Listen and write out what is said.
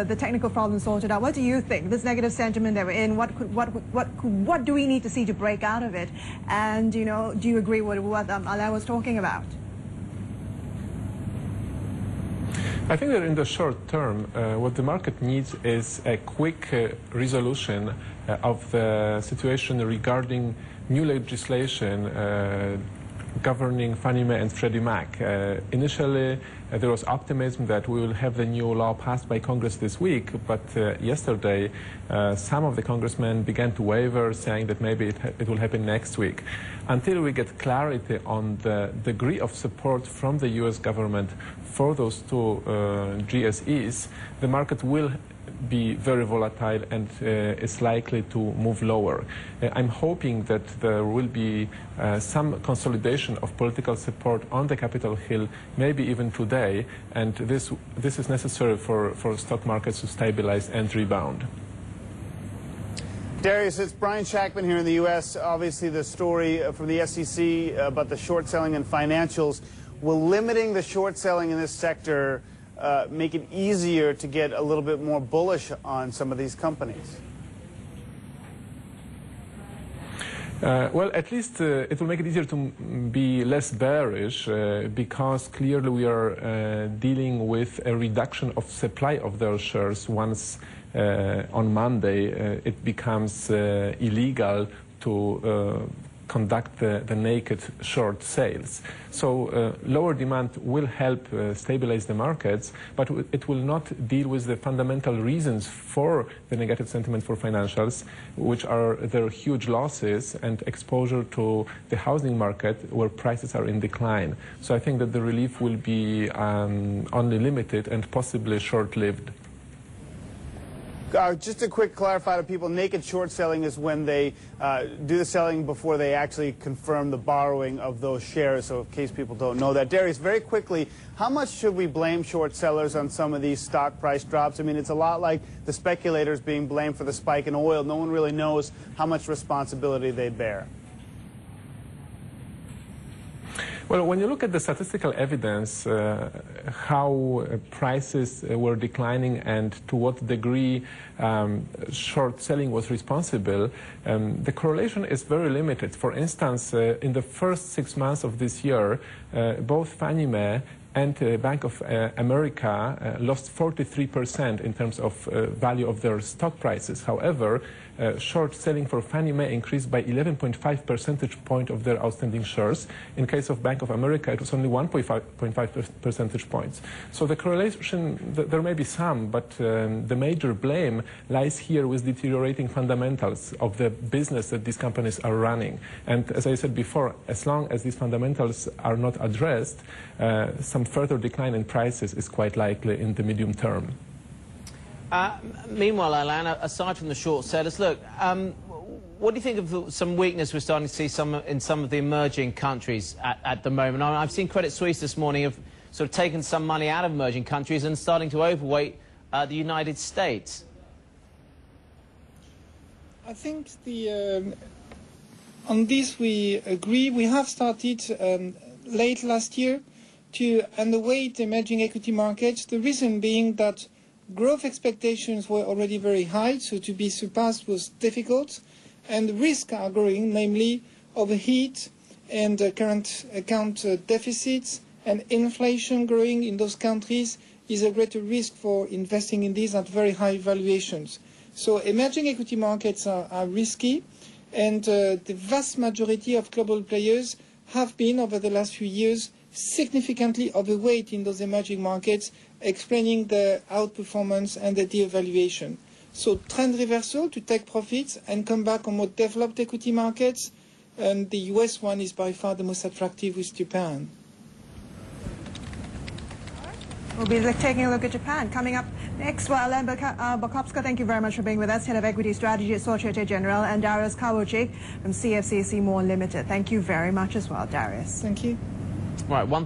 the technical problem sorted out. What do you think? This negative sentiment that we're in, what do we need to see to break out of it? And, you know, do you agree with what Alain was talking about? I think that in the short term, what the market needs is a quick resolution of the situation regarding new legislation governing Fannie Mae and Freddie Mac. Initially, there was optimism that we will have the new law passed by Congress this week, but yesterday, some of the congressmen began to waver, saying that maybe it will happen next week. Until we get clarity on the degree of support from the U.S. government for those two GSEs, the market will be very volatile and is likely to move lower. I'm hoping that there will be some consolidation of political support on the Capitol Hill, maybe even today, and this is necessary for stock markets to stabilize and rebound. Dariusz, it's Brian Shackman here in the U.S. Obviously, the story from the SEC about the short selling and financials. Will limiting the short selling in this sector make it easier to get a little bit more bullish on some of these companies? Well, at least it will make it easier to be less bearish because clearly we are dealing with a reduction of supply of their shares once on Monday it becomes illegal to conduct the naked short sales. So lower demand will help stabilize the markets, but it will not deal with the fundamental reasons for the negative sentiment for financials, which are their huge losses and exposure to the housing market where prices are in decline. So I think that the relief will be only limited and possibly short-lived. Just a quick clarify to people, naked short selling is when they do the selling before they actually confirm the borrowing of those shares, so in case people don't know that. Dariusz, very quickly, how much should we blame short sellers on some of these stock price drops? I mean, it's a lot like the speculators being blamed for the spike in oil. No one really knows how much responsibility they bear. Well, when you look at the statistical evidence, how prices were declining and to what degree short selling was responsible, the correlation is very limited. For instance, in the first 6 months of this year, both Fannie Mae and Bank of America lost 43% in terms of value of their stock prices. However, short selling for Fannie Mae increased by 11.5 percentage point of their outstanding shares. In case of Bank of America, it was only 1.5 percentage points. So the correlation, there may be some, but the major blame lies here with deteriorating fundamentals of the business that these companies are running. And as I said before, as long as these fundamentals are not addressed, some further decline in prices is quite likely in the medium term. Meanwhile, Alain, aside from the short sellers, look, what do you think of some weakness we're starting to see in some of the emerging countries at the moment? I've seen Credit Suisse this morning have sort of taken some money out of emerging countries and starting to overweight the United States. I think on this we agree. We have started late last year to underweight emerging equity markets, the reason being that growth expectations were already very high, so to be surpassed was difficult, and risks are growing, namely overheat and current account deficits, and inflation growing in those countries is a greater risk for investing in these at very high valuations. So emerging equity markets are risky, and the vast majority of global players have been, over the last few years, significantly overweight in those emerging markets, explaining the outperformance and the devaluation. So trend reversal to take profits and come back on more developed equity markets, and the US one is by far the most attractive with Japan. We'll be taking a look at Japan. Coming up next, well, Alain Bokopska, thank you very much for being with us, Head of Equity Strategy at Societe Generale, and Dariusz Kowalczyk from CFC Seymour Limited. Thank you very much as well, Dariusz. Thank you. Right, one